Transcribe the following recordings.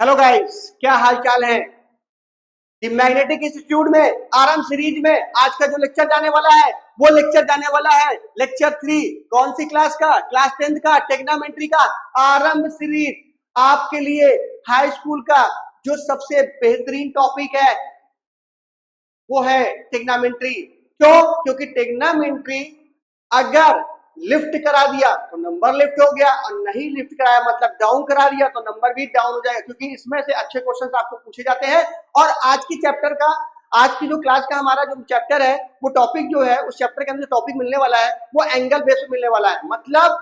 Hello guys, क्या हाल चाल है। द मैग्नेटिक इंस्टीट्यूट में आरएम सीरीज में आज का जो लेक्चर जाने वाला है वो लेक्चर जाने वाला है लेक्चर 3। कौन सी क्लास का? क्लास 10th का टेक्नामेंट्री का आरएम सीरीज आपके लिए हाई स्कूल का जो सबसे बेहतरीन टॉपिक है वो है टेक्नामेंट्री। क्यों? क्योंकि टेक्नामेंट्री अगर लिफ्ट करा दिया तो नंबर लिफ्ट हो गया, और नहीं लिफ्ट कराया मतलब डाउन करा दिया तो नंबर भी डाउन हो जाएगा, क्योंकि इसमें से अच्छे क्वेश्चंस आपको पूछे जाते हैं। और आज की जो क्लास का हमारा जो चैप्टर है वो टॉपिक जो है उस चैप्टर के अंदर टॉपिक मिलने वाला है वो एंगल बेस पे मिलने वाला है। मतलब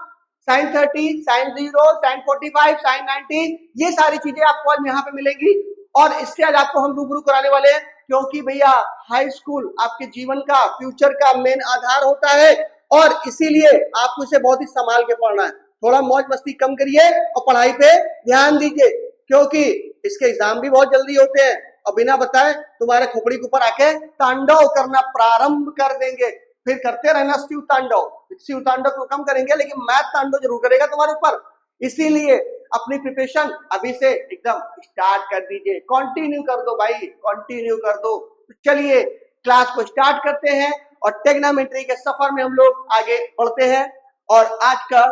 sin 30, sin 0, sin 45, sin 90, ये सारी चीजें आपको आज यहाँ पे मिलेंगी। और इससे आज आपको हम रूबरू कराने वाले हैं, क्योंकि भैया हाई स्कूल आपके जीवन का फ्यूचर का मेन आधार होता है, और इसीलिए आपको इसे बहुत ही संभाल के पढ़ना है। थोड़ा मौज मस्ती कम करिए और पढ़ाई पे ध्यान दीजिए, क्योंकि इसके एग्जाम भी बहुत जल्दी होते हैं और बिना बताए तुम्हारे खोपड़ी के ऊपर आके तांडव करना प्रारंभ कर देंगे। फिर करते रहना शिव तांडव को कम करेंगे, लेकिन मैथ तांडव जरूर करेगा तुम्हारे ऊपर। इसीलिए अपनी प्रिपरेशन अभी से एकदम स्टार्ट कर दीजिए, कंटिन्यू कर दो भाई, कंटिन्यू कर दो। तो चलिए क्लास को स्टार्ट करते हैं और टेक्नामेंट्री के सफर में हम लोग आगे बढ़ते हैं। और आज का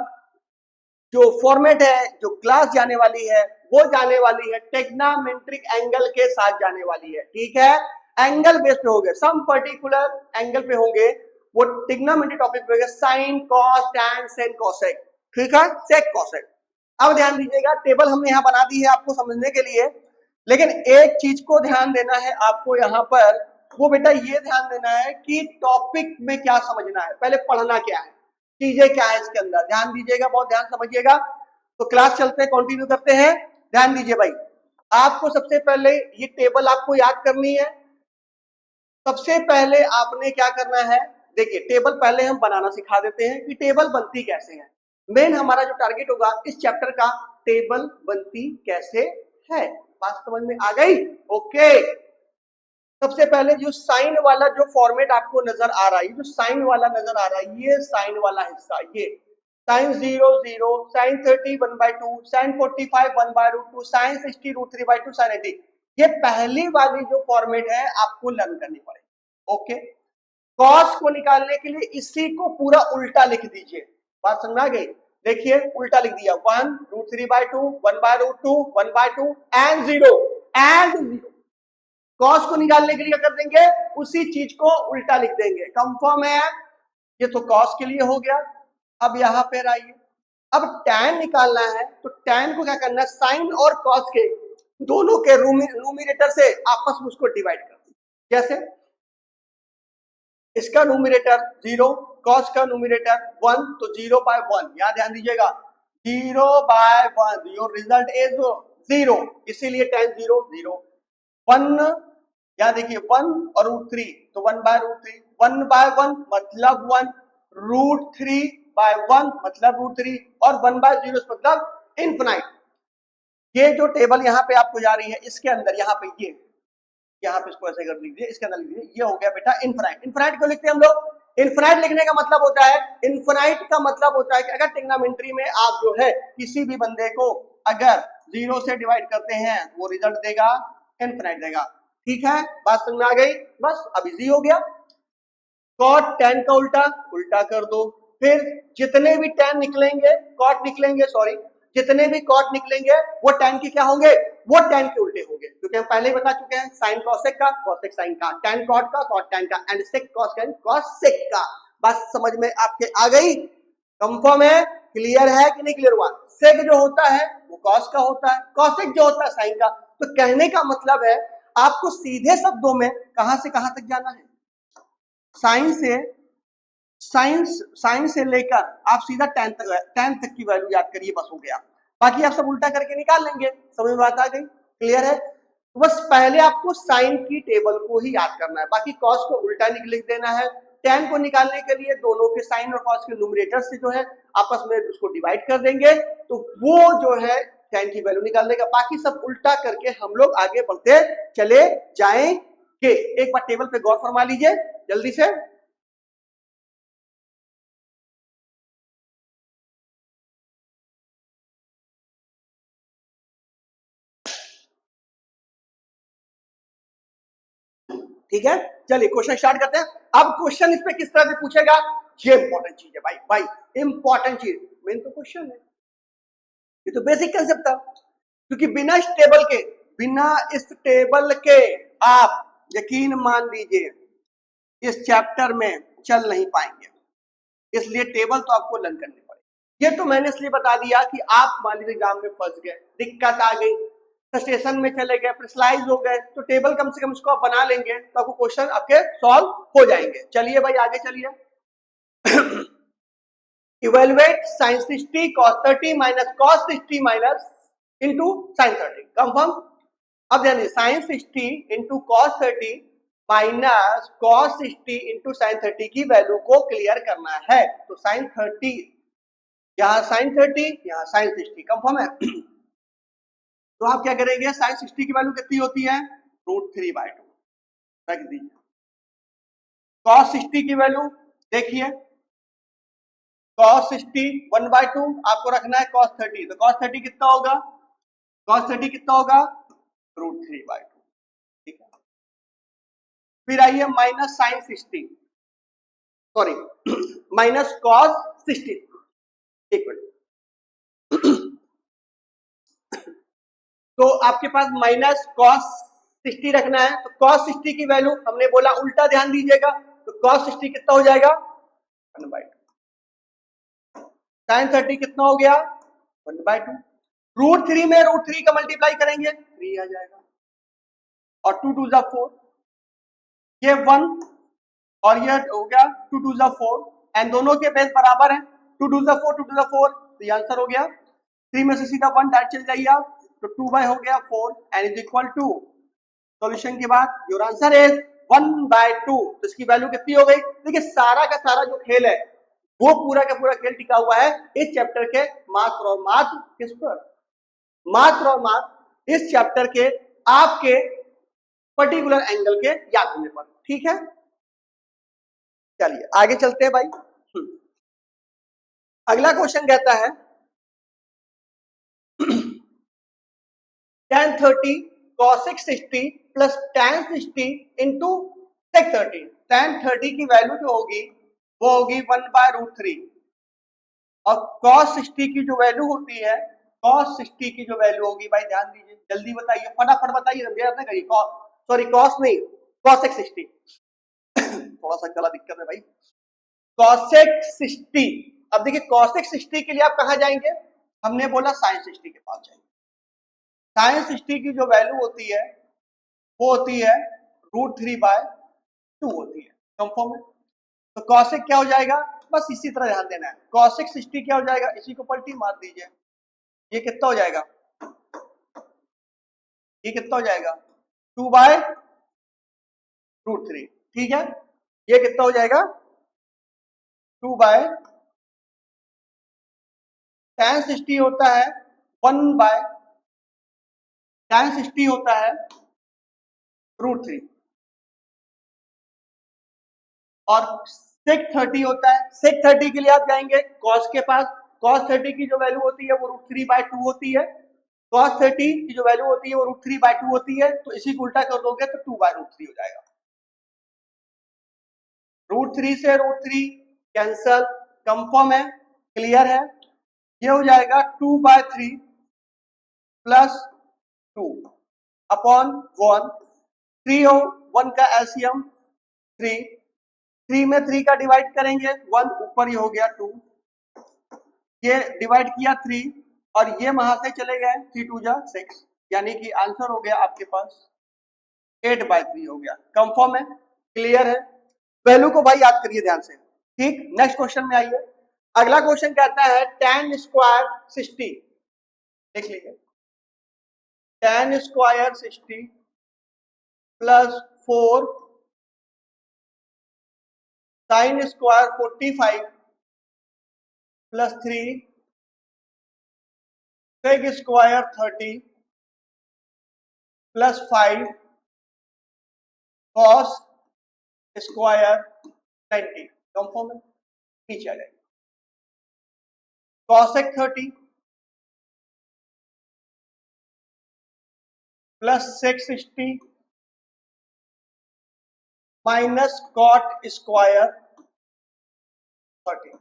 जो फॉर्मेट है, जो क्लास जाने वाली है वो जाने वाली है टेक्नामेट्रिक एंगल के साथ जाने वाली है। ठीक है, एंगल बेस पे होंगे, सम पर्टिकुलर एंगल पे होंगे वो टेक्नामेट्री टॉपिक पे होगा, sine cos tan sec cosec. ठीक है, सेक कोसेक। अब ध्यान दीजिएगा, टेबल हमने यहाँ बना दी है आपको समझने के लिए, लेकिन एक चीज को ध्यान देना है आपको यहाँ पर, वो बेटा ये ध्यान देना है कि टॉपिक में क्या समझना है, पहले पढ़ना क्या है, चीजें क्या है इसके अंदर। ध्यान दीजिएगा, बहुत ध्यान समझिएगा। तो क्लास चलते हैं, कंटिन्यू करते हैं। ध्यान दीजिए भाई, आपको सबसे पहले ये टेबल आपको याद करनी है। सबसे पहले आपने क्या करना है, देखिए टेबल पहले हम बनाना सिखा देते हैं कि टेबल बनती कैसे है। मेन हमारा जो टारगेट होगा इस चैप्टर का, टेबल बनती कैसे है। बात समझ में आ गई? ओके। सबसे पहले जो साइन वाला जो फॉर्मेट आपको नजर आ रहा है, जो साइन वाला नजर आ रहा है, ये साइन वाला हिस्सा, ये sine 0 0, sine 30 1/2, sine 45 1/√2, sine 60 √3/2, sine 80, ये पहली वाली जो फॉर्मेट है आपको लर्न करनी पड़ेगी। ओके। कॉस को निकालने के लिए इसी को पूरा उल्टा लिख दीजिए। बात समझ में आ गई? देखिए उल्टा लिख दिया, 1√3/2, 1/√2, 1/2 एंड 0 एंड 0। कॉस को निकालने के लिए क्या कर देंगे, उसी चीज को उल्टा लिख देंगे। कंफर्म है? ये तो कॉस के लिए हो गया। अब यहां पर आइए, अब टैन निकालना है, तो टैन को क्या करना है, साइन और कॉस के दोनों के न्यूमरेटर से आपस में उसको डिवाइड कर दो। कैसे? इसका न्यूमरेटर 0, कॉस का न्यूमरेटर 1, तो 0/1। यहां ध्यान दीजिएगा, 0/1, योर रिजल्ट इज 0, इसीलिए tan 0 0। 1, यहां देखिए 1 और √3, तो 1/√3, 1/1 मतलब 1, √3/1 मतलब √3, और 1/0 मतलब इनफिनाइट। ये जो टेबल यहाँ पे आपको जा रही है इसके अंदर, यहाँ पे ये, यहाँ पे इसको ऐसे कर लीजिए, इसके अंदर लिखिए, ये हो गया बेटा इनफिनाइट। इनफिनाइट क्यों लिखते हैं हम लोग? इनफिनाइट लिखने का मतलब होता है, इनफिनाइट का मतलब होता है कि अगर टेक्नामेंट्री में आप जो है किसी भी बंदे को अगर 0 से डिवाइड करते हैं वो रिजल्ट देगा इनफिनाइट देगा। ठीक है, बात समझ में आ गई? बस अब इजी हो गया। कॉट tan का उल्टा उल्टा कर दो, फिर जितने भी tan निकलेंगे, कॉट निकलेंगे, सॉरी, जितने भी कॉट निकलेंगे वो tan के क्या होंगे, वो tan के उल्टे होंगे, क्योंकि हम पहले ही बता चुके हैं, साइन कॉसेक का, कॉसेक साइन का, tan कॉट का, कॉट tan का, एंड सेक कॉस का, कॉस सेक का। बात समझ में आपके आ गई? कंफर्म है? क्लियर है कि नहीं क्लियर हुआ? सेक जो होता है वो कॉस का होता है, कॉसेक जो होता है साइन का। तो कहने का मतलब है आपको सीधे शब्दों में कहां से कहां तक जाना है, साइन से लेकर आप सीधा 10 तक की वैल्यू याद करिए, बस हो गया। बाकी आप सब उल्टा करके निकाल लेंगे। समझ में बात आ गई? क्लियर है? तो बस पहले आपको साइन की टेबल को ही याद करना है, बाकी कॉस को उल्टा लिख देना है। tan को निकालने के लिए दोनों के साइन और कॉस के न्यूमरेटर से जो है आपस में उसको डिवाइड कर देंगे, तो वो जो है tan की वैल्यू निकाल देगा। बाकी सब उल्टा करके हम लोग आगे बढ़ते चले जाएंगे। एक बार टेबल पे गौर फरमा लीजिए जल्दी से। ठीक है, चलिए क्वेश्चन स्टार्ट करते हैं। अब क्वेश्चन इस पे किस तरह से पूछेगा, ये इंपॉर्टेंट चीज है भाई, भाई इंपॉर्टेंट चीज, मेन तो क्वेश्चन है, ये तो बेसिक कंसेप्ट था। क्योंकि बिना इस टेबल के, बिना इस टेबल के आप यकीन मान लीजिए इस चैप्टर में चल नहीं पाएंगे, इसलिए टेबल तो आपको लर्न करनी पड़ेगी। ये तो मैंने इसलिए बता दिया कि आप मान लीजिए एग्जाम में फंस गए, दिक्कत आ गई, फ्रस्ट्रेशन में चले गए, प्रेशराइज हो गए, तो टेबल कम से कम इसको आप बना लेंगे तो आपको क्वेश्चन आपके सॉल्व हो जाएंगे। चलिए भाई आगे चलिए। Evaluate sin 60 cos 30 minus cos 60 minus into sin 30, confirm. अब ध्यान दीजिए sin 60 into cos 30 minus cos 60 into sin 30 की वैल्यू को क्लियर करना है। तो sin 30 यहाँ sin 30 यहाँ sin 60, कंफर्म है। तो आप क्या करेंगे, sin 60 की वैल्यू कितनी होती है, √3/2 रख दीजिए। cos 60 की वैल्यू देखिए, cos 60 1/2 आपको रखना है cos 30, तो cos 30 कितना होगा, cos 30 कितना होगा, √3/2, ठीक है। फिर आइए minus sin 60, sorry minus cos 60, एक मिनट। तो आपके पास माइनस cos 60 रखना है, तो cos 60 की वैल्यू हमने बोला उल्टा ध्यान दीजिएगा, तो cos 60 कितना हो जाएगा, 1/2। sin 30 कितना हो गया, 1/2। √3 में √3 का मल्टीप्लाई करेंगे 3 आ जाएगा, और 2 2 4, ये 1 और ये हो गया 2 2 4, एंड दोनों के बेस बराबर हैं, 2 2 4 2 2 4, तो ये आंसर हो गया। 3 में से सीधा 1 डायरेक्ट चल जाइए आप, तो 2 बाय हो गया 4 and is equal to, solution के बाद योर आंसर इज 1/2। तो इसकी वैल्यू कितनी हो गई। देखिए सारा का सारा जो खेल है वो पूरा का पूरा खेल टिका हुआ है इस चैप्टर के मात्र और मात्र किस पर, मात्र और मात्र इस चैप्टर के आपके पर्टिकुलर एंगल के याद होने पर, ठीक है। चलिए आगे चलते हैं भाई। अगला क्वेश्चन कहता है tan 30 cosec 60 plus tan 60 into sec 30। tan 30 की वैल्यू जो होगी वो होगी 1/√3, और cos 60 की जो वैल्यू होती है, cos 60 की जो वैल्यू होगी, भाई ध्यान दीजिए, जल्दी बताइए, फटाफट बताइए, देर ना करिए, सॉरी cos नहीं, cosec 60 थोड़ा सा गला दिक्कत है भाई, cosec 60। अब देखिए cosec 60 के लिए आप कहां जाएंगे, हमने बोला sin 60 के पास जाएंगे। sin 60 की जो वैल्यू होती है वो होती है √3/2 होती है, कंफर्म है। तो cosec क्या हो जाएगा, बस इसी तरह ध्यान देना है, cosec 60 क्या हो जाएगा, इसी को पलटी मार दीजिए, ये कितना हो जाएगा, ये कितना हो जाएगा 2/√3, ठीक है। ये कितना हो जाएगा 2 बाय tan 60 होता है 1/tan 60 होता है √3, और sec 30 होता है, sec 30 के लिए आप जाएंगे cos के पास, cos 30 की जो वैल्यू होती है वो √3/2 होती है, cos 30 की जो वैल्यू होती है वो √3/2 होती है, तो इसी को उल्टा कर दोगे तो 2/√3 हो जाएगा। √3 से √3 कैंसल, कंफर्म है, क्लियर है। ये हो जाएगा 2/3 प्लस 2 अपॉन 1, 3 और 1 का एलसीएम 3, 3 में 3 का डिवाइड करेंगे 1, ऊपर ही हो गया 2, ये डिवाइड किया 3 और ये वहां से चले गए 3 2 जा 6, यानी कि आंसर हो गया आपके पास 8/3 हो गया, कंफर्म है, क्लियर है। वैल्यू को भाई याद करिए ध्यान से, ठीक। नेक्स्ट क्वेश्चन में आइए। अगला क्वेश्चन कहता है tan स्क्वायर 60, देख लीजिए, tan square 60 plus 4 sin square 45 plus 3 sec square 30 plus 5 cos square 90, confirm है, नीचे आ जाएगा। cosec 30 प्लस sec 60 minus cot square 30।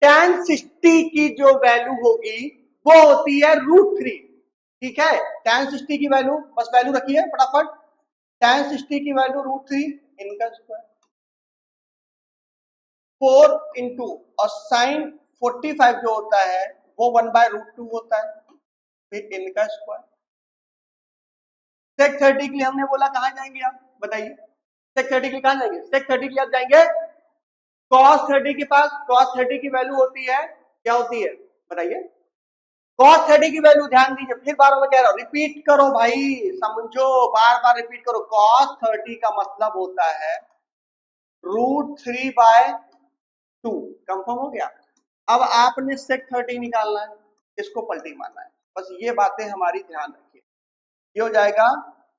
tan 60 की जो वैल्यू होगी वो होती है √3। ठीक है, tan 60 की वैल्यू, बस वैल्यू रखिए फटाफट। tan 60 की वैल्यू √3 इनका स्क्वायर 4 इंटू और साइन 45 जो होता है वो 1/√2 होता है, फिर इनका स्क्वायर। सेक 30 के लिए हमने बोला कहां जाएंगे आप बताइए, सेक 30 के लिए कहां जाएंगे, सेक 30 के लिए आप जाएंगे cos 30 के पास। cos 30 की वैल्यू होती है, क्या होती है बताइए, cos 30 की वैल्यू ध्यान दीजिए, फिर बार बार कह रहा हूं, रिपीट करो भाई, समझो, बार बार रिपीट करो। cos 30 का मतलब होता है √3/2। कंफर्म हो गया। अब आपने सेक 30 निकालना है, इसको पलटी मारना है, बस ये बातें हमारी ध्यान रखिए। ये हो जाएगा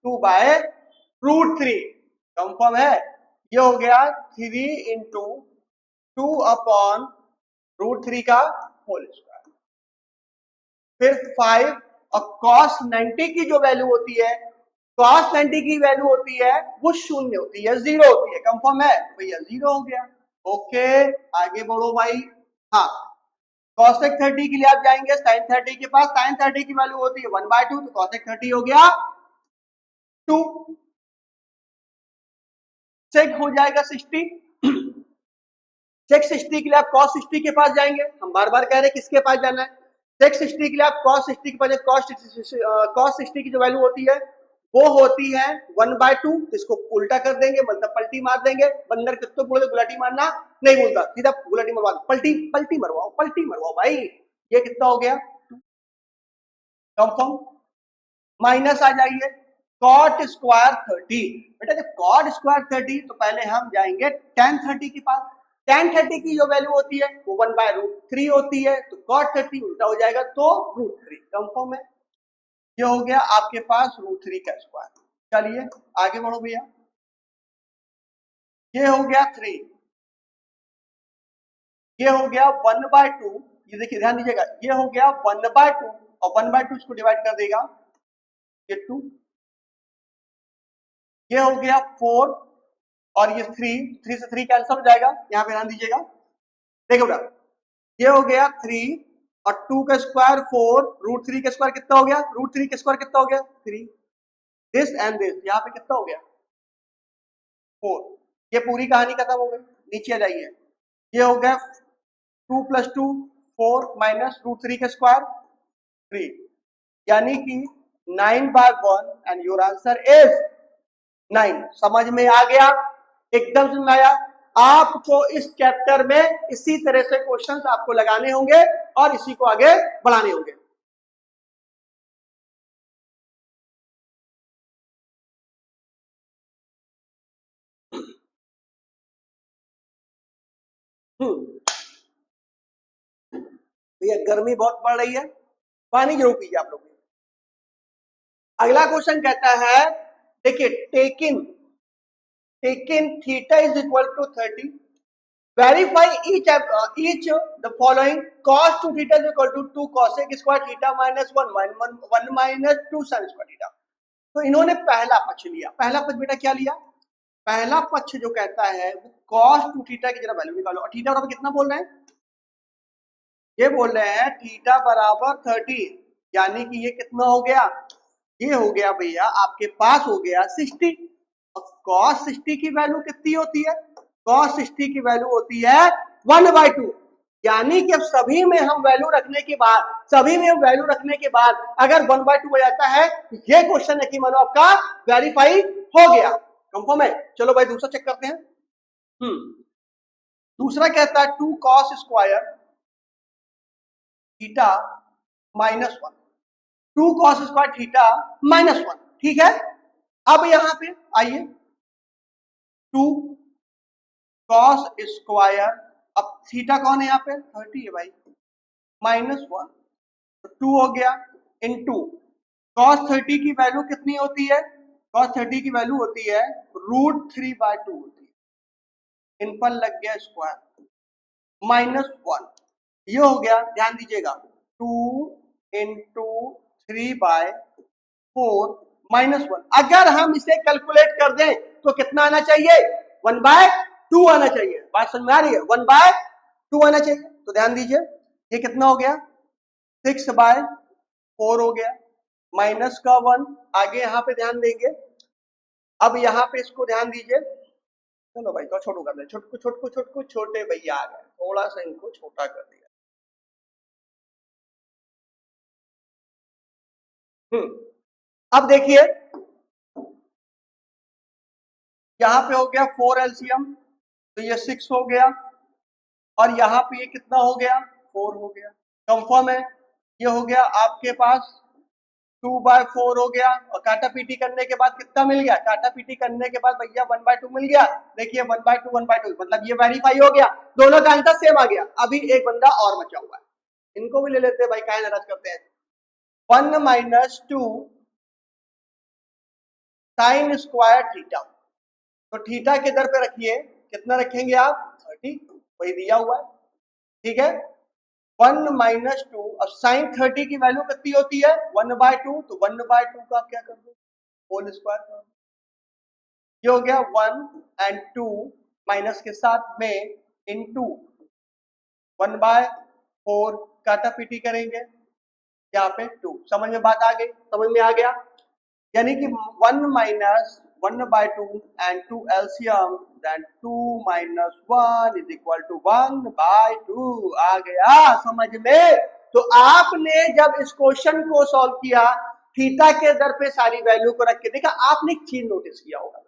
2/√3। कंफर्म है। ये हो गया 3 इंटू 2/√3 का होल स्क्वायर, फिर 5। और cos 90 की जो वैल्यू होती है, cos 90 की वैल्यू होती है वो शून्य होती है, 0 होती है। कंफर्म है भैया, 0 हो गया। ओके, आगे बढ़ो भाई। हाँ, cosec 30 के लिए आप जाएंगे sin 30 के पास। sin 30 की वैल्यू होती है 1/2, तो cosec 30 हो गया 2। सेक हो जाएगा 60। सेक 60 के लिए आप cos 60 के पास जाएंगे, हम बार बार कह रहे हैं किसके पास जाना है, सेक 60 के लिए आप cos 60 के पास। cos 60 की जो वैल्यू होती है वो होती है 1/2, इसको उल्टा कर देंगे, मतलब पलटी मार देंगे। बंदर कितने बोले गुलाटी मारना नहीं बोलता, सीधा गुलाटी मरवा, पलटी पलटी मरवाओ, पलटी मरवाओ भाई। ये कितना हो गया, कंफर्म। माइनस आ जाइए cot स्क्वायर 30। बेटा जब cot स्क्वायर 30 तो पहले हम जाएंगे tan 30 के पास। tan 30 की जो वैल्यू होती है वो 1/√3 होती है, तो cot 30 उल्टा हो जाएगा तो √3। कंफर्म है। ये हो गया आपके पास √3 का स्क्वायर। चलिए आगे बढ़ो भैया। ये हो गया 3, ये हो गया 1/2। ये देखिए ध्यान दीजिएगा, ये हो गया 1/2 और 1/2 इसको डिवाइड कर देगा, ये 2। ये हो गया 4 और ये 3 से 3 कैंसिल हो जाएगा, यहाँ पे ध्यान दीजिएगा। देखो बेटा, ये हो गया 3 और 2 का स्क्वायर 4, √3 का स्क्वायर कितना हो गया, √3 का स्क्वायर कितना हो गया 3। दिस एंड दिस, यहाँ पे कितना हो गया 4। ये पूरी कहानी खत्म हो गई। नीचे आ जाइए, ये हो गया 2 + 2 4 माइनस √3 का स्क्वायर 3, यानी कि 9/1 एंड योर आंसर इज 9। समझ में आ गया, एकदम समझ में आया। आपको इस चैप्टर में इसी तरह से क्वेश्चंस आपको लगाने होंगे और इसी को आगे बढ़ाने होंगे। भैया गर्मी बहुत बढ़ रही है, पानी जरूर पीजिए आप लोग। अगला क्वेश्चन कहता है, देखिए taking theta is equal to 30, verify each the following, cos 2 theta is equal to 2 cosec square theta minus 1 minus 2 sin square theta। तो इन्होंने पहला पक्ष लिया। पहला पक्ष बेटा क्या लिया, पहला पक्ष जो कहता है वो cos 2 थीटा की जरा वैल्यू निकालो, और थीटा बराबर कितना बोल रहे हैं, ये बोल रहे हैं थीटा बराबर 30, यानी कि ये कितना हो गया, ये हो गया भैया आपके पास हो गया 60। और cos 60 की वैल्यू कितनी होती है, cos 60 की वैल्यू होती है 1/2, यानी कि अब सभी में हम वैल्यू रखने के बाद, अगर 1/2 हो जाता है, ये क्वेश्चन है कि मानो आपका वेरीफाई हो गया। कंफर्म है। चलो भाई दूसरा चेक करते हैं। दूसरा कहता है 2 cos square theta -1, 2 cos square theta -1। ठीक है, अब यहां पे आइए 2 cos स्क्वायर, अब थीटा कौन है यहाँ पे 30 है भाई, -1, तो 2 हो गया इनटू cos 30 की वैल्यू कितनी होती है, cos 30 की वैल्यू होती है √3/2 होती है, इन पर लग गया स्क्वायर -1। ये हो गया, ध्यान दीजिएगा 2 इंटू 3/4 -1। अगर हम इसे कैलकुलेट कर दें तो कितना आना चाहिए? 1/2 आना चाहिए। बात समझ में आ रही है? 1/2 आना चाहिए। तो ध्यान दीजिए ये कितना हो गया? 6/4 हो गया, माइनस का 1। आगे यहाँ पे ध्यान देंगे, अब यहाँ पे इसको ध्यान दीजिए। चलो भाई तो छोटू कर दे, छोटू छोटे भैया आ गए, थोड़ा सा इनको छोटा कर दिया। अब देखिए यहाँ पे हो गया 4 एलसीएम, तो ये 6 हो गया, और यहाँ पे ये कितना हो गया? 4 हो गया। कंफर्म है? ये हो गया आपके पास 2/4 हो गया, और काटा पीटी करने के बाद कितना मिल गया? काटा पीटी करने के बाद भैया 1/2 मिल गया। देखिए 1/2 मतलब ये वेरीफाई हो गया, दोनों का आंसर सेम आ गया। अभी एक बंदा और बचा हुआ है, इनको भी ले लेते हैं भाई, काहे नाराज करते हैं। 1 - 2 साइन स्क्वायर थीटा, तो थीटा के दर पे रखिए, कितना रखेंगे आप? 30, वही दिया हुआ है, ठीक है। 1 - 2, अब साइन 30 की वैल्यू कितनी होती है? 1/2, तो 1/2 का क्या कर दो? होल स्क्वायर कर दो। ये हो गया 1 और 2 माइनस के साथ में इनटू 1/4, काटा पीटी करेंगे यहाँ पे 2। समझ में बात आ गई? समझ में आ गया? यानी कि 1 - 1/2 and 2 LCM, then 2 - 1 is equal to 1/2। आ गया समझ में? तो आपने जब इस क्वेश्चन को सॉल्व किया, थीटा के दर पे सारी वैल्यू को रख के देखा, आपने एक चीज नोटिस किया होगा,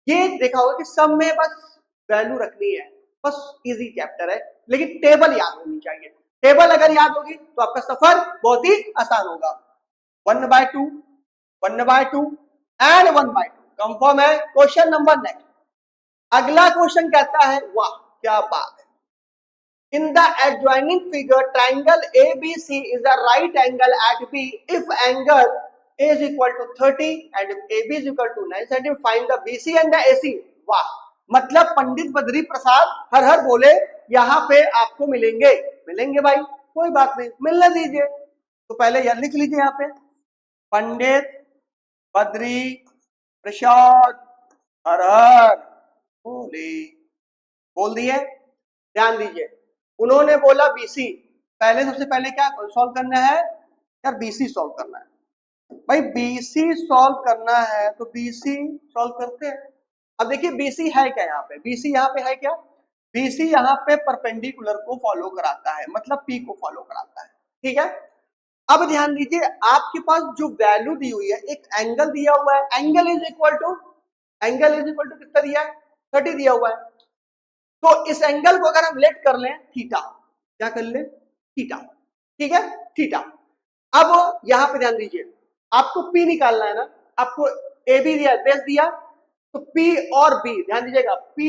ये देखा होगा कि सब में बस वैल्यू रखनी है, बस इजी चैप्टर है, लेकिन टेबल याद होनी चाहिए। टेबल अगर याद होगी तो आपका सफर बहुत ही आसान होगा। 1/2, 1/2 एंड 1/2 कंफर्म है? Question number next. अगला क्वेश्चन कहता है, वाह क्या बात है, in the adjoining figure triangle ABC is a right angle at B if angle A is equal to 30 and if AB is equal to 9 cm, find the BC and the AC। वाह, मतलब पंडित बद्री प्रसाद हर हर बोले यहाँ पे आपको मिलेंगे। मिलेंगे भाई, कोई बात नहीं, मिलने दीजिए। तो पहले यह लिख लीजिए यहाँ पे, पंडित बद्री प्रसाद हर हर बोले। बोल दिए? ध्यान दीजिए, उन्होंने बोला BC। पहले सबसे पहले क्या सॉल्व करना है यार? BC सॉल्व करना है भाई। BC सॉल्व करना है तो BC सॉल्व करते हैं। अब देखिए BC है क्या यहाँ पे? BC यहाँ पे है क्या? BC यहाँ पे परपेंडिकुलर को फॉलो कराता है, मतलब P को फॉलो कराता है, ठीक है। अब ध्यान दीजिए, आपके पास जो वैल्यू दी हुई है, एक एंगल दिया हुआ है, एंगल इज इक्वल टू कितना दिया है? 30 दिया हुआ है। तो इस एंगल को अगर हम लेट कर लें थीटा, क्या कर ले? थीटा, ठीक है, थीटा। अब यहां पे ध्यान दीजिए, आपको P निकालना है ना, आपको AB दिया, बेस दिया, तो P और B, ध्यान दीजिएगा, P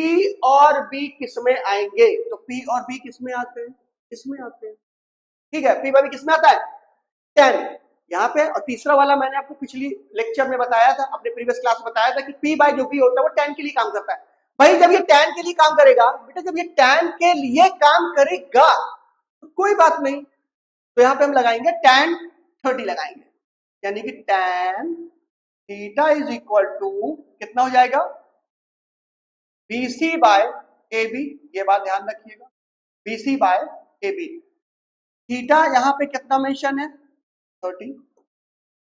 और B किसमें आएंगे? तो P और B किसमें आते हैं? इसमें आते हैं, ठीक है। P और B किसमें आता है? 10 यहाँ पे। और तीसरा वाला मैंने आपको पिछली लेक्चर में बताया था, अपने प्रीवियस क्लास में बताया था कि P बाय जो भी होता है वो 10 के लिए काम करता है। भाई जब ये 10 के लिए काम करेगा बेटा, जब ये 10 के लिए काम करेगा तो कोई बात नहीं, तो यहाँ पे हम लगाएंगे tan 30 लगाएंगे, यानी कि tan theta is equal to कितना हो जाएगा? BC by AB। ये बात ध्यान रखिएगा, BC बाय AB। थीटा यहाँ पे कितना मेंशन है? 30।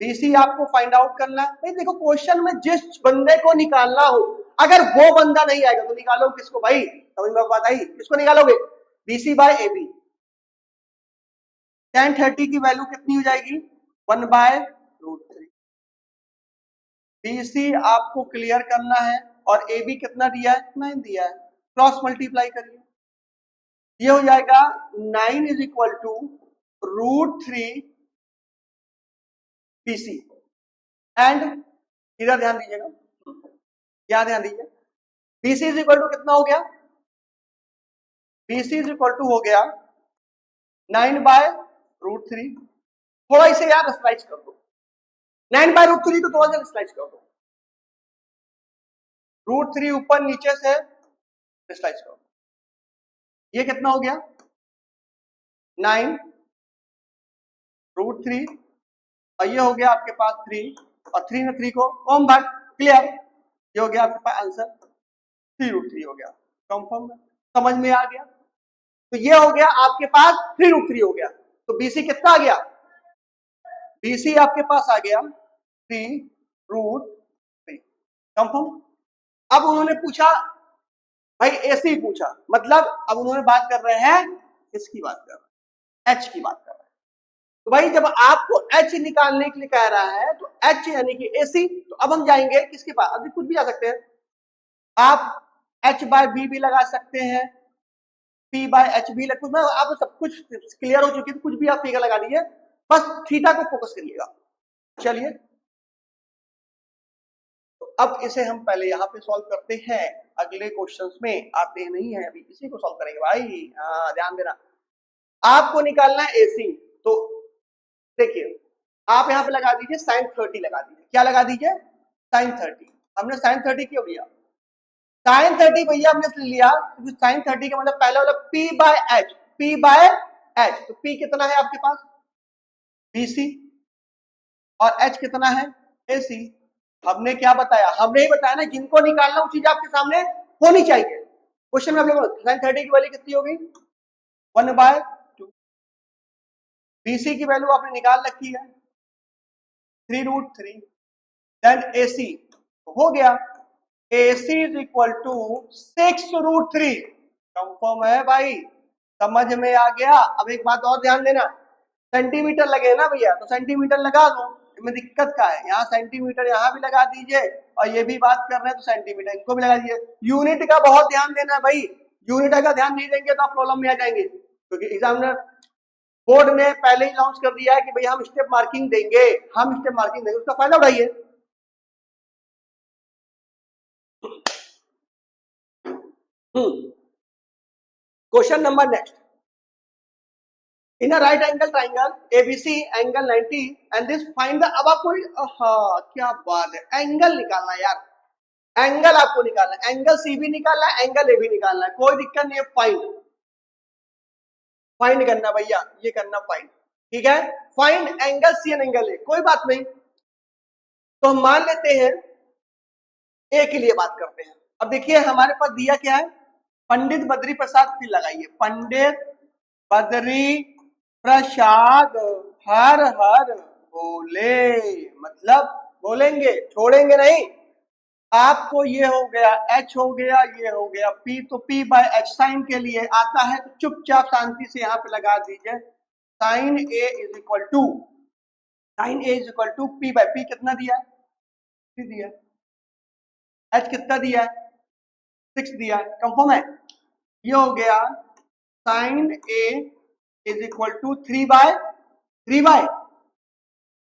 BC आपको फाइंड आउट करना है। भाई देखो, क्वेश्चन में जिस बंदे को निकालना हो, अगर वो बंदा नहीं आएगा तो निकालो किसको भाई? समझ में बात आई? किसको निकालोगे? BC by AB। tan 30 की वैल्यू कितनी हो जाएगी? 1/√3। BC आपको क्लियर करना है, और AB कितना दिया है? 9 दिया है। क्रॉस मल्टीप्लाई करिए, ये हो जाएगा 9 is equal to √3 BC। And इधर ध्यान दीजिएगा, क्या ध्यान दीजिए, BC इज इक्वल टू कितना हो गया? BC इज इक्वल टू हो गया 9/√3। थोड़ा इसे यार स्लाइस कर दो, 9/√3 को थोड़ा सा स्लाइस कर दो, √3 ऊपर नीचे से स्लाइस कर दो। ये कितना हो गया? 9 √3, और ये हो गया आपके पास 3 और 3 ने 3 को कॉम भाग, क्लियर। ये हो गया आपके पास आंसर 3√3 हो गया। कंफर्म समझ में आ गया। तो ये हो गया आपके पास 3√3 हो गया। तो बीसी कितना आ गया, बीसी आपके पास आ गया 3√3। कंफर्म। अब उन्होंने पूछा भाई एसी पूछा, मतलब अब उन्होंने बात कर रहे हैं किसकी बात कर रहे हैं, एच की बात कर रहे हैं। तो भाई जब आपको एच निकालने के लिए कह रहा है तो एच यानी कि एसी, तो अब हम जाएंगे किसके पास, अभी कुछ भी आ सकते हैं आप, एच बाय बी भी लगा सकते हैं, पी बाय एच भी लग, मैं आप सब कुछ क्लियर हो चुकी है, तो कुछ भी आप फिगर लगा दीजिए, बस थीटा को फोकस करिएगा। चलिए तो अब इसे हम पहले यहाँ पे सॉल्व करते हैं, अगले क्वेश्चंस में आते नहीं है, अभी इसी को सॉल्व करेंगे भाई। हाँ ध्यान देना, आपको निकालना है एसी। तो देखिए आप यहाँ पे लगा दीजिए sin 30 लगा दीजिए, क्या लगा दीजिए sin 30। हमने sin 30 क्यों लिया, sin 30 भैया हमने लिया क्योंकि sin 30 का मतलब पहला वाला p by H, p by H, तो p कितना है आपके पास BC और h कितना है AC। हमने क्या बताया, हमने ही बताया ना जिनको निकालना वो चीज आपके सामने होनी चाहिए। क्वेश्चन में हम लोग sin 30 की वैल्यू कितनी हो गई 1/2, BC की वैल्यू आपने निकाल रखी है 3√3, देन AC हो गया AC is equal to 6√3। Confirm है भाई, समझ में आ गया। अब एक बात और ध्यान देना, सेंटीमीटर लगे ना भैया, तो सेंटीमीटर लगा दो, इसमें दिक्कत का है, यहाँ सेंटीमीटर यहाँ भी लगा दीजिए और ये भी बात कर रहे हैं तो सेंटीमीटर इनको भी लगा दीजिए। यूनिट का बहुत ध्यान देना है भाई, यूनिट का ध्यान नहीं देंगे तो आप प्रॉब्लम में आ जाएंगे, क्योंकि एग्जामिनर बोर्ड ने पहले ही लॉन्च कर दिया है कि भैया हम स्टेप मार्किंग देंगे, हम स्टेप मार्किंग देंगे, उसका फायदा उठाइए। Question number next, in a right angle triangle ABC angle 90 and this find the, अब आपको क्या बात है, एंगल निकालना है यार, एंगल आपको निकालना है, एंगल सी भी निकालना है, एंगल ए भी निकालना है, कोई दिक्कत नहीं है, फाइंड करना भैया, ये करना फाइंड, ठीक है। Find angle C and angle A, कोई बात नहीं। तो हम मान लेते हैं ए के लिए बात करते हैं। अब देखिए हमारे पास दिया क्या है, पंडित बद्री प्रसाद, फिर लगाइए पंडित बद्री प्रसाद हर हर बोले, मतलब बोलेंगे छोड़ेंगे नहीं। आपको ये हो गया H हो गया, ये हो गया P, तो P बाय एच साइन के लिए आता है तो चुपचाप शांति से यहाँ पे लगा दीजिए sine A is equal to, sine A is equal to P by P कितना दिया है 3 दिया, H कितना दिया है 6 दिया है, कंफर्म है। ये हो गया sine A is equal to 3 by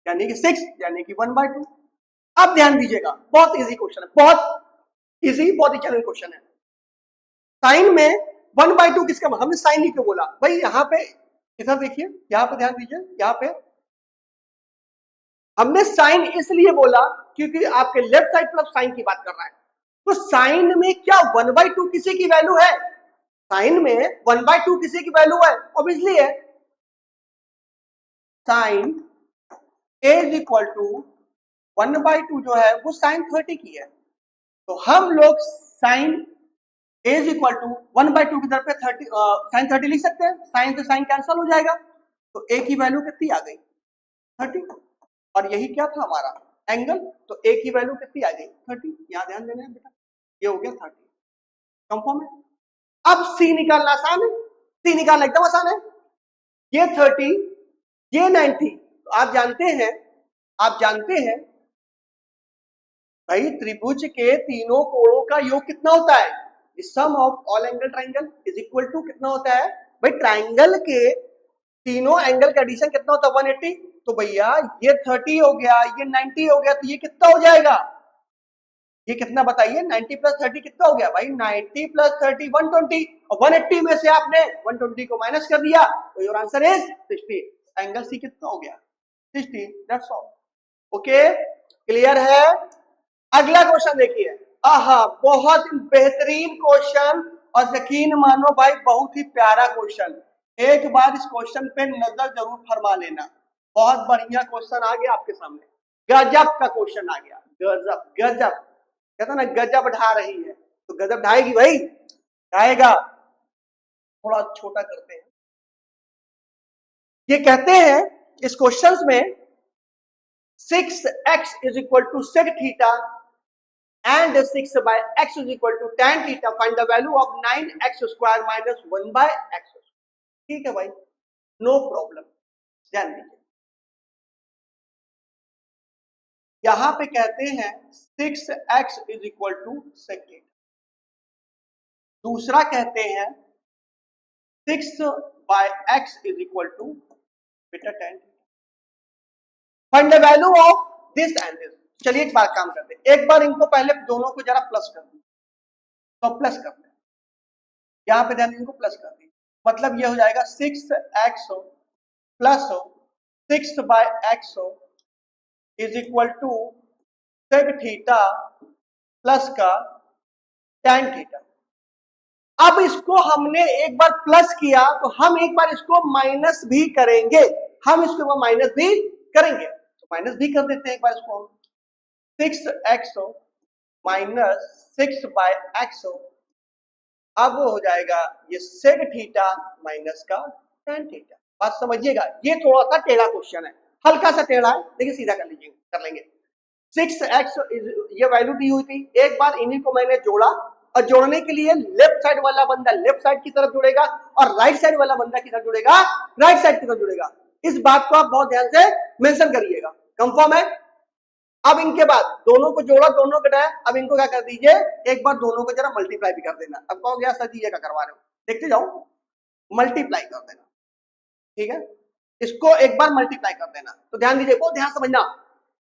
यानी कि 6 यानी कि 1/2। अब ध्यान दीजिएगा, बहुत इजी क्वेश्चन है, बहुत इजी, बहुत ही चैलेंज क्वेश्चन है। साइन में 1/2 किसका, हमने साइन ही क्यों बोला भाई, यहाँ पे इधर देखिए, यहाँ पे ध्यान दीजिए, यहाँ पे हमने साइन इसलिए बोला क्योंकि आपके लेफ्ट साइड तरफ साइन की बात कर रहा है, तो साइन में क्या 1/2 किसी की वैल्यू है, साइन में 1/2 किसी की वैल्यू है, ऑब्वियसली है। Sine A is equal to 1/2 जो है वो साइन 30 की है, तो हम लोग sine A is equal to 1/2 की तरफ पे 30 साइन 30 लिख सकते हैं, साइन से साइन कैंसिल हो जाएगा, तो A की वैल्यू कितनी आ गई 30, और यही क्या था हमारा एंगल, तो A की वैल्यू कितनी आ गई 30, यहाँ ध्यान देना है बेटा, ये हो गया 30, कंफर्म है। अब C निकालना आसान है, C निकालना एकदम आसान है, ये 30 ये 90, तो आप जानते हैं भाई त्रिभुज के तीनों कोणों का योग कितना होता है, sum of all angle triangle is equal to कितना होता है भाई, ट्राइंगल के तीनों एंगल का एडिशन कितना होता है 180, तो भैया ये 30 हो गया, ये 90 हो गया, तो ये कितना हो जाएगा, ये कितना बताइए 90 प्लस 30 कितना हो गया भाई, 90 प्लस 30 120, और 180 में से आपने 120 को माइनस कर दिया, तो your answer is 60, angle C कितना हो गया 60, दैट्स ऑल। ओके क्लियर है। अगला क्वेश्चन देखिए, आहा बहुत बेहतरीन क्वेश्चन, और यकीन मानो भाई बहुत ही प्यारा क्वेश्चन, एक बार इस क्वेश्चन पे नजर जरूर फरमा लेना, बहुत बढ़िया क्वेश्चन आ गया आपके सामने। गजब का क्वेश्चन आ गया, गजब गजब, कहता ना गजब ढा रही है, तो गजब ढाएगी भाई, ढाएगा। थोड़ा छोटा करते हैं, ये कहते हैं इस क्वेश्चन में 6x is equal to sec theta and 6 by x is equal to tan theta, find the value of 9x square minus 1 by x। ठीक है भाई, नो प्रॉब्लम। ध्यान दीजिए, यहां पे कहते हैं 6x is equal to sec theta, दूसरा कहते हैं 6 by x is equal to beta tan theta, find the value of this and this। चलिए एक बार काम करते हैं, एक बार इनको पहले दोनों को जरा प्लस कर दें, तो प्लस करते हैं, यहां पे ध्यान इनको प्लस कर दें, मतलब ये हो जाएगा 6x plus 6 by x is equal to sec theta plus का tan थीटा। अब इसको हमने एक बार प्लस किया, तो हम एक बार इसको माइनस भी करेंगे, हम इसको माइनस भी करेंगे, तो माइनस भी कर देते हैं एक बार इसको, 6x माइनस 6 बाय x, अब हो जाएगा ये सेक थीटा माइनस का tan थीटा। बात समझिएगा, ये थोड़ा सा टेढ़ा क्वेश्चन है, हल्का सा टेढ़ा है, लेकिन सीधा कर लीजिए, कर लेंगे। 6x ये वैल्यू दी हुई थी, एक बार इन्हीं को मैंने जोड़ा, और जोड़ने के लिए लेफ्ट साइड वाला बंदा लेफ्ट साइड की तरफ जुड़ेगा और राइट साइड वाला बंदा किधर जुड़ेगा, राइट साइड की तरफ जुड़ेगा। इस बात को आप बहुत ध्यान से मेंशन करिएगा, कंफर्म है। अब इनके बाद दोनों को जोड़ा, दोनों घटाया, अब इनको क्या कर दीजिए, एक बार दोनों को जरा मल्टीप्लाई भी कर देना। अब कहोगे यार सर जी ये क्या करवा रहे हो, देखते जाओ, मल्टीप्लाई कर देना, ठीक है, इसको एक बार मल्टीप्लाई कर देना। तो ध्यान दीजिए, बहुत ध्यान समझना,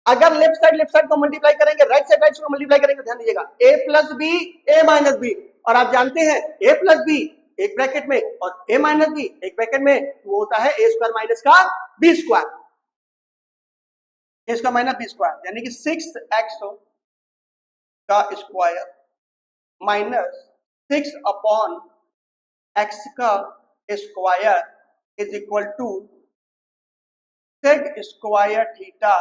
अगर लेफ्ट साइड को मल्टीप्लाई करेंगे, राइट साइड को मल्टीप्लाई करेंगे, ध्यान दीजिएगा, a plus B A minus B, और आप जानते हैं a प्लस बी एक ब्रैकेट में और a माइनस बी एक ब्रैकेट में, वो होता है a स्क्वायर माइनस का b square, a square minus b square, यानी कि 6x का स्क्वायर माइनस 6 अपॉन x का square is equal to sec square theta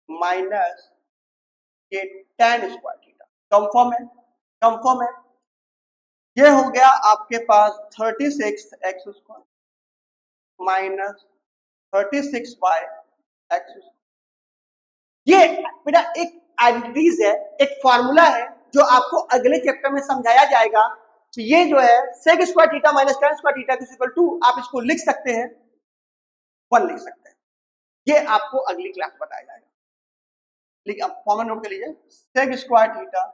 minus ये tan स्क्वायर थीटा। कंफर्म है, कंफर्म है। ये हो गया आपके पास 36x square minus 36 by x। ये बेटा एक आइडेंटिटीज है, एक फॉर्मूला है जो आपको अगले चैप्टर में समझाया जाएगा। तो ये जो है sec square theta minus tan square theta equal to, आप इसको लिख सकते हैं 1 लिख सकते हैं, ये आपको अगली क्लास बताया जाएगा। लेकिन अब फॉर्मूला नोट कर लीजिए, sec square theta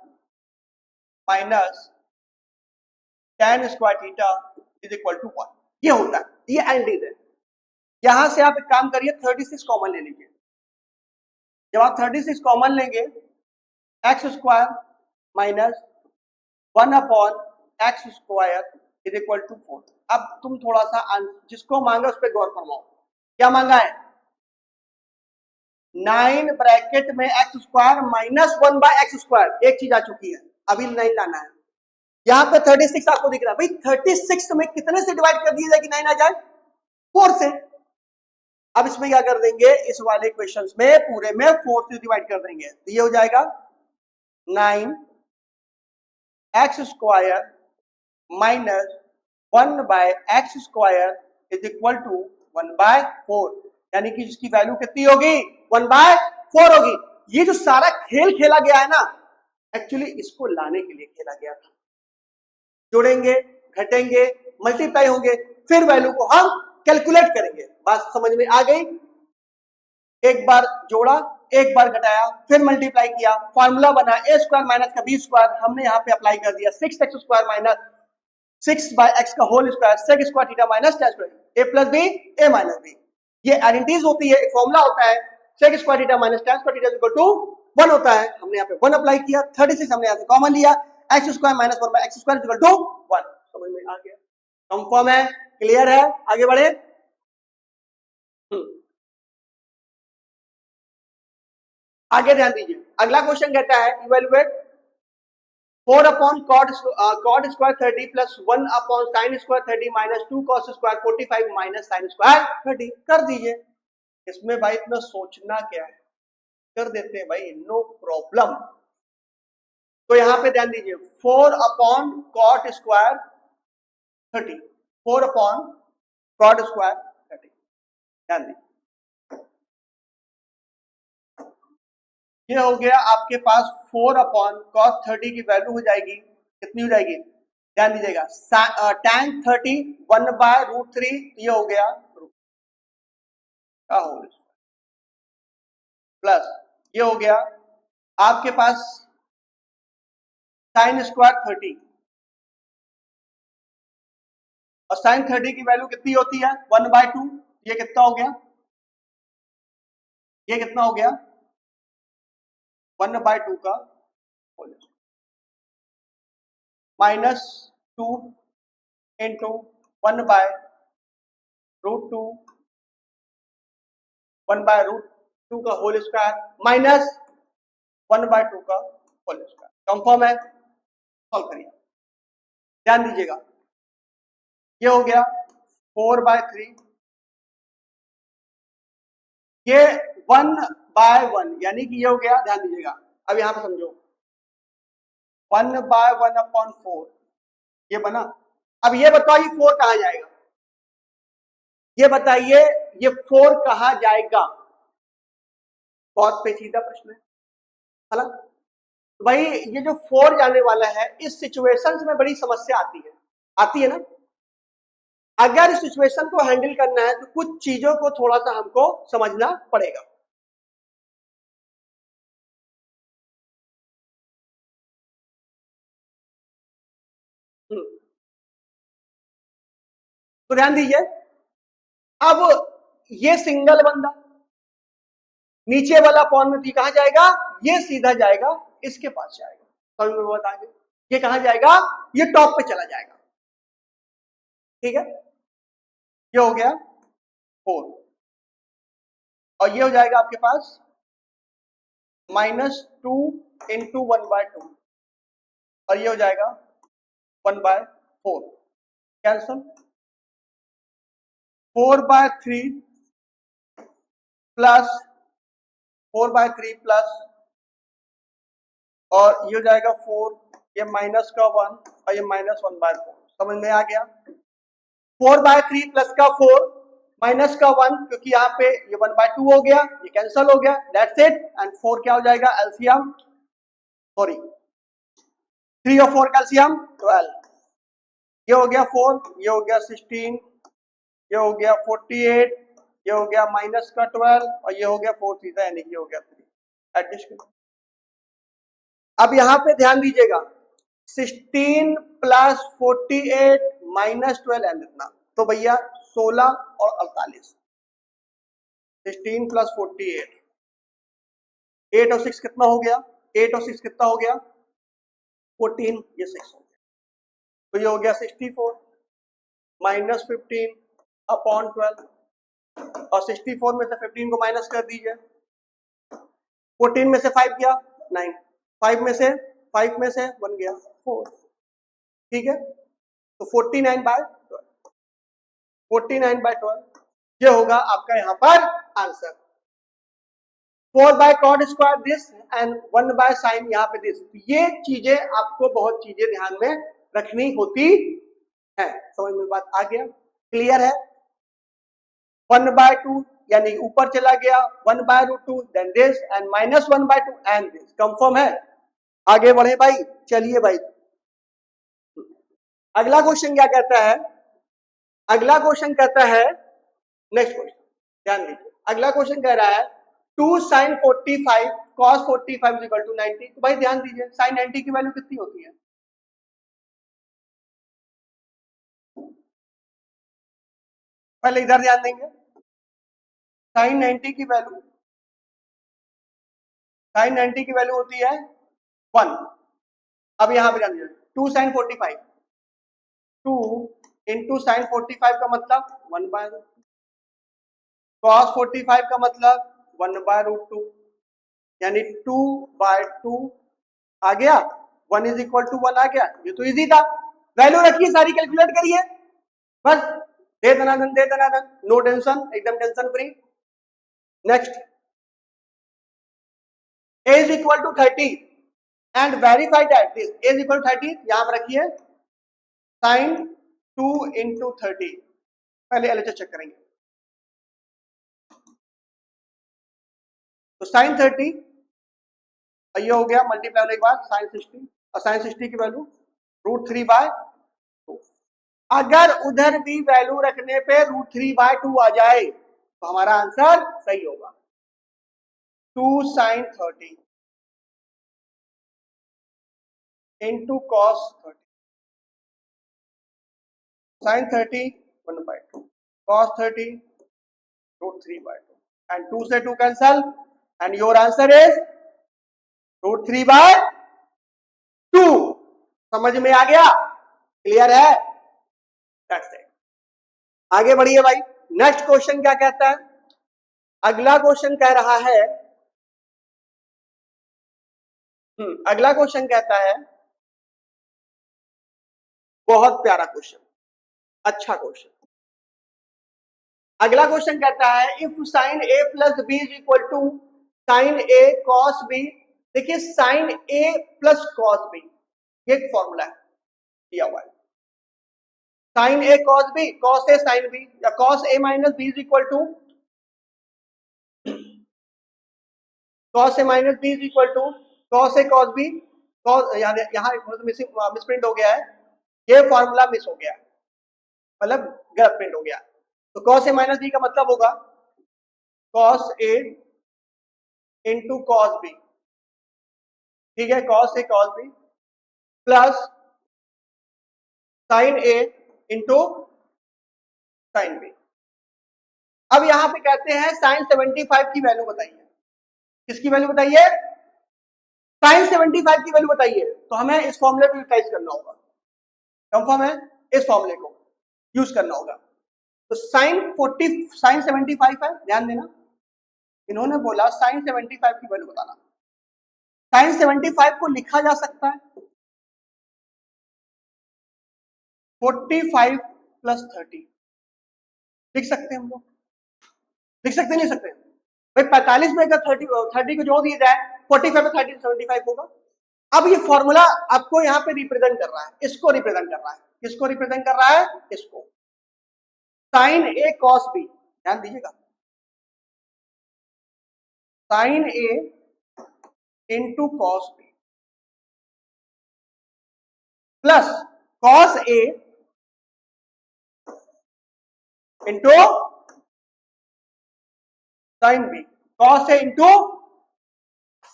minus tan square theta is equal to 1, ये होता है, ये आइडेंटिटीज है। यहां से आप एक काम करिए, 36 कॉमन ले लीजिए, जब आप 36 कॉमन लेंगे, x square minus 1 upon x square is equal to 4। अब तुम थोड़ा सा जिसको मांगा उस पर गौर फरमाओ, क्या मांगा है, 9 ब्रैकेट में x square minus 1 by x square, एक चीज आ चुकी है, अभी 9 लाना है। यहां पे 36 आपको दिख रहा है, भाई 36 में कितने से डिवाइड कर दिया जाए कि 9 आ जाए, 4 से। अब इसमें क्या कर देंगे, इस वाले क्वेश्चन में पूरे में 4 से डिवाइड कर देंगे, तो ये हो जाएगा 9 x square minus 1 by x square is equal to 1 by 4, यानी कि इसकी वैल्यू कितनी होगी, 1 बाय 4 होगी। ये जो सारा खेल खेला गया है ना, एक्चुअली इसको लाने के लिए खेला गया था। जोड़ेंगे, घटेंगे, मल्टीप्लाई होंगे, फिर वैल्यू को हम कैलकुलेट करेंगे। बात समझ में आ गई, एक बार जोड़ा, एक बार घटाया, फिर मल्टीप्लाई किया, फार्मूला बना ए स्क्वायर माइनस का बी स्क्वायर, हमने यहाँ पे अप्लाई कर दिया 6x square minus 6 by x का whole square sec square theta minus tan square, a plus B A minus B, ये आइडेंटिटीज होती है, एक फॉर्मूला होता है, sec square theta minus tan square theta equal to 1 होता है। हमने यहाँ पे 1 अप्लाई किया, 36 हमने यहाँ से कॉमन लिया, x square minus 1 by x square equal to 1। समझ में आ गया, कंफर्म है, क्लियर है, आगे बढ़े। आगे ध्यान दीजिए, अगला क्वेश्चन कहता है evaluate 4 upon cot square 30 plus 1 upon sine square 30 minus 2 cos square 45 minus sine square 30 कर दीजिए। इसमें भाई इतना सोचना क्या है, कर देते हैं भाई, नो प्रॉब्लम। तो यहां पे ध्यान दीजिए 4 upon cot square 30, 4 upon cot square 30, ध्यान दीजिए। ये हो गया आपके पास 4 अपॉन कॉस 30 की वैल्यू हो जाएगी, कितनी हो जाएगी, ध्यान दीजिएगा, tan 30 1/√3, ये हो गया का होल प्लस ये हो गया आपके पास साइन स्क्वायर 30, और साइन 30 की वैल्यू कितनी होती है 1/2, ये कितना हो गया, ये कितना हो गया 1/2 का होल माइनस 2 इंटू 1/√2 1/√2 का होल स्क्वायर माइनस 1/2 का होल स्क्वायर। कंफर्म है, सॉल्व करिए, ध्यान दीजिएगा। ये हो गया 4/3, ये 1/1 यानी कि ये हो गया, ध्यान दीजिएगा। अब यहां पे समझो 1/1/4 ये बना। अब ये बताइए 4 कहां जाएगा, ये बताइए ये 4 कहां जाएगा, बहुत पेचीदा प्रश्न है। है ना, तो भाई ये जो 4 जाने वाला है, इस सिचुएशंस में बड़ी समस्या आती है ना। अगर सिचुएशन को हैंडल करना है तो कुछ चीजों को थोड़ा सा हमको समझना पड़ेगा। तो ध्यान दीजिए, अब ये सिंगल बंदा नीचे वाला पॉन में कहां जाएगा, ये सीधा जाएगा इसके पास जाएगा, समझ में बात आ गई। ये कहां जाएगा, ये टॉप पे चला जाएगा, ठीक है। ये हो गया 4, और ये हो जाएगा आपके पास -2 इंटू 1/2, और ये हो जाएगा 1/4, कैंसल। 4/3 प्लस 4/3 प्लस, और ये हो जाएगा 4, ये माइनस का 1 और ये -1/4, समझ में आ गया। 4/3 प्लस का 4 माइनस का 1, क्योंकि यहाँ पे ये 1/2 हो गया, ये कैंसल हो गया, दैट्स इट। एंड 4 क्या हो जाएगा, एलसीएम, सॉरी 3 और 4 का एलसीएम 12, ये हो गया 4, ये हो गया 16, ये हो गया 48, ये हो गया माइनस का 12, और ये हो गया 4 सीधा, यानी कि हो गया 3। एडजस्ट करो। अब यहां पे ध्यान दीजिएगा, 16 प्लस 48 माइनस 12 एंड इतना, तो भैया 16 और 48, 16 प्लस 48, 8 और 6 कितना हो गया, 8 और 6 कितना हो गया 14, ये 6 हो गया, तो ये हो गया 64 माइनस 15 अपॉन 12, और 64 में से 15 को माइनस कर दीजिए, 14 में से 5 गया 9, 5 में से 1 गया 4, ठीक है। तो 49/12, 49/12 ये होगा आपका यहां पर answer. 4/cot square this and 1/sin यहाँ पे दिस, ये चीजें आपको बहुत चीजें ध्यान में रखनी होती है। समझ में बात आ गया, क्लियर है। 1/2 यानी ऊपर चला गया, 1/√2 then this and -1/2 and this, confirm है। आगे बढ़े भाई, चलिए भाई अगला क्वेश्चन क्या कहता है, अगला क्वेश्चन कहता है, नेक्स्ट क्वेश्चन ध्यान दीजिए। अगला क्वेश्चन कह रहा है 2 sin 45 cos 45 = 90। तो भाई ध्यान दीजिए, sin 90 की वैल्यू कितनी होती है, पहले इधर ध्यान देंगे। sin 90 की वैल्यू, sin 90 की वैल्यू होती है 1। अब यहां पे ध्यान दीजिए, 2 sin 45, 2 इंटू साइन 45 का मतलब 1/√2, cos 45 का मतलब 1/√2, यानी 2/2 आ गया, 1 = 1 आ गया। ये तो इजी था, वैल्यू रखिए, सारी कैलकुलेट करिए, बस दे दनादन दे दनादन, नो टेंशन, एकदम tension free. Next a is equal to 30 and verify that this a is equal to 30, यहां पर रखिए sin 2 into 30, पहले एलएचएस चेक करेंगे। तो sin 30 ये हो गया, मल्टीप्लाई होने के बाद sin 60, और sin 60 की वैल्यू √3/2। अगर उधर भी वैल्यू रखने पे √3/2 आ जाए तो हमारा आंसर सही होगा। 2 sin 30 into cos 30, sin 30 1/2, cos 30 √3/2, and 2 से 2 cancel and your answer is √3/2। समझ में आ गया? क्लियर है? That's it। आगे बढ़िए भाई, नेक्स्ट क्वेश्चन क्या कहता है? अगला क्वेश्चन कह रहा है, अगला क्वेश्चन कहता है, बहुत प्यारा क्वेश्चन, अच्छा क्वेश्चन। अगला क्वेश्चन कहता है if sine A plus B is equal to sine A cos B. देखिए sine A plus cos B, ये एक फॉर्मूला है दिया हुआ है। Sine A cos B, cos A sine B, या cos A minus B is equal to cos A minus B is equal to cos A cos B. Cos यहाँ misprint हो गया है, ये फॉर्मूला मिस हो गया, मतलब गलत प्रिंट हो गया। तो कॉस ए माइनस बी का मतलब होगा cos A into cos B, ठीक है, cos A cos B plus sign A into sine B. अब यहां पे कहते हैं साइन 75 की वैल्यू बताइए। किसकी वैल्यू बताइए? साइन 75 की वैल्यू बताइए। तो हमें इस फॉर्मूले को यूटिलाइज करना होगा, कंफर्म है? इस फॉर्मूले को यूज करना होगा। तो साइन 75 है, ध्यान देना, इन्होंने बोला साइन 75 की वैल्यू बताना। साइन 75 को लिखा जा सकता है 45 प्लस 30, लिख सकते हैं हम लोग, लिख सकते नहीं सकते भाई? 45 में अगर 30 को जोड़ दिया जाए 45 में 30 75 होगा। अब ये फॉर्मूला आपको यहाँ पे रिप्रेजेंट कर रहा है, इसको रिप्रेजेंट कर रहा है। किसको रिप्रेजेंट कर रहा है? इसको। साइन ए कॉस बी, ध्यान दीजिएगा, sine A into cos B plus cos A into sine B, cos A into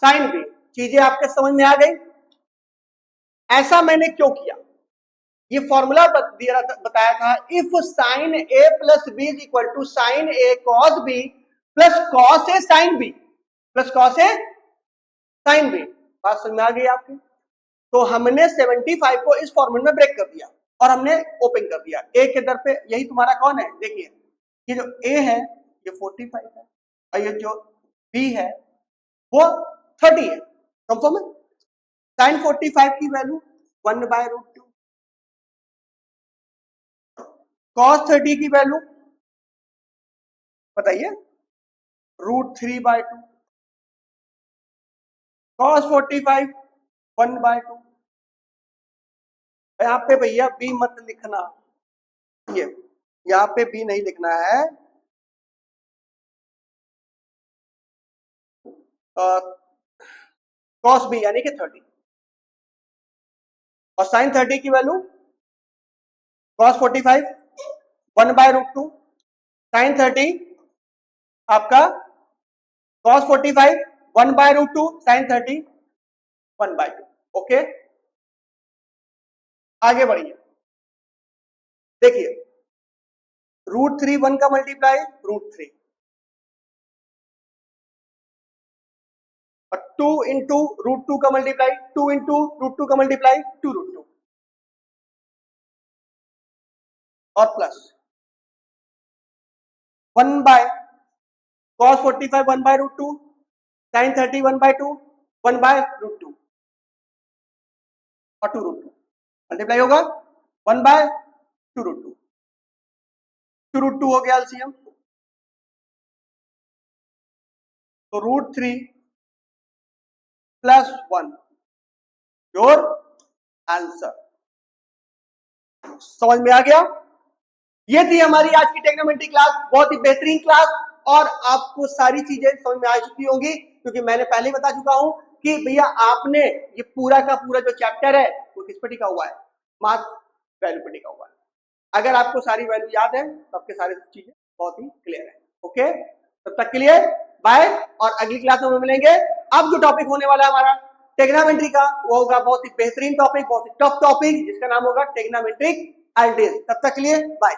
sine B. चीजें आपके समझ में आ गई? ऐसा मैंने क्यों किया? ये फॉर्मूला बताया था if sine A plus B is equal to sine A cos B plus cos A sine B plus cos A sine B. बात समझ में आ गई आपकी? तो हमने 75 को इस फॉर्मूले में ब्रेक कर दिया और हमने ओपन कर दिया ए के दर पे। यही तुम्हारा कौन है? देखिए ये जो ए है ये 45 है और ये जो बी है वो 30 है। कंफर्म है? साइन 45 की वैल्यू 1/√2, कॉस 30 की वैल्यू बताइए √3/2, कॉस 45 1/2। यहाँ पे भैया बी मत लिखना, ये यहाँ पे बी नहीं लिखना है। कॉस बी यानी कि 30 और साइन 30 की वैल्यू कॉस 45 1/√2, साइन 30 आपका कॉस 45 1/√2, साइन 30 1/2। ओके, आगे बढ़िए। देखिए √3 1 का मल्टीप्लाई √3 और 2 इंटू √2 का मल्टीप्लाई 2 इंटू √2 का मल्टीप्लाई 2√2 और प्लस 1 बाय cos 45 1/√2, sin 30 1/2, 1/√2 और 2√2 मल्टीप्लाई होगा 1/2√2, 2√2 हो गया एलसीएम। तो √3 +1 योर आंसर। समझ में आ गया? ये थी हमारी आज की ट्रिग्नोमेट्री क्लास, बहुत ही बेहतरीन क्लास, और आपको सारी चीजें समझ में आ चुकी होंगी, क्योंकि मैंने पहले ही बता चुका हूं कि भैया आपने ये पूरा का पूरा जो चैप्टर है वो किस पे टिका हुआ है, मास वैल्यू पे टिका हुआ है। अगर आपको सारी वैल्यू याद है तो आपके सारी चीजें बहुत ही क्लियर है। ओके, तब तक के लिए बाय, और अगली क्लास में मिलेंगे। अब जो टॉपिक होने वाला है हमारा ट्रिग्नोमेट्री का, वो होगा बहुत ही बेहतरीन टॉपिक, बहुत ही टफ टॉपिक, जिसका नाम होगा ट्रिग्नोमेट्रिक आइडियल। तब तक के लिए बाय।